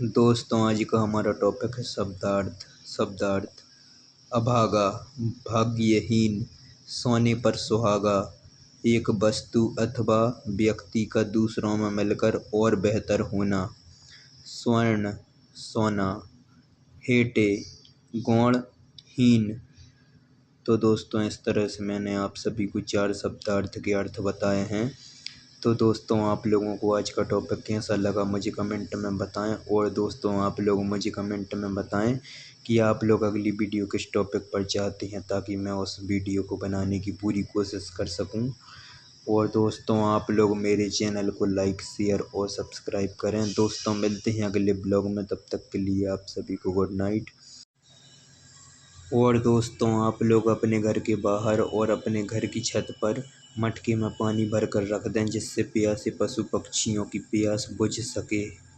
दोस्तों, आज का हमारा टॉपिक है शब्दार्थ। शब्दार्थ। अभागा, भाग्यहीन, सोने पर सुहागा। एक वस्तु अथवा व्यक्ति का दूसरों में मिलकर और बेहतर होना। स्वर्ण, सोना। हेटे, गुणहीन। तो दोस्तों, इस तरह से मैंने आप सभी को 4 शब्दार्थ के अर्थ बताए हैं। तो दोस्तों, आप लोगों को आज का टॉपिक कैसा लगा मुझे कमेंट में बताएं। और दोस्तों, आप लोग मुझे कमेंट में बताएं कि आप लोग अगली वीडियो किस टॉपिक पर चाहते हैं, ताकि मैं उस वीडियो को बनाने की पूरी कोशिश कर सकूं। और दोस्तों, आप लोग मेरे चैनल को लाइक, शेयर और सब्सक्राइब करें। दोस्तों, मिलते हैं अगले ब्लॉग में, तब तक के लिए आप सभी को गुड नाइट। और दोस्तों, आप लोग अपने घर के बाहर और अपने घर की छत पर मटके में पानी भर कर रख दें, जिससे प्यासे पशु पक्षियों की प्यास बुझ सके।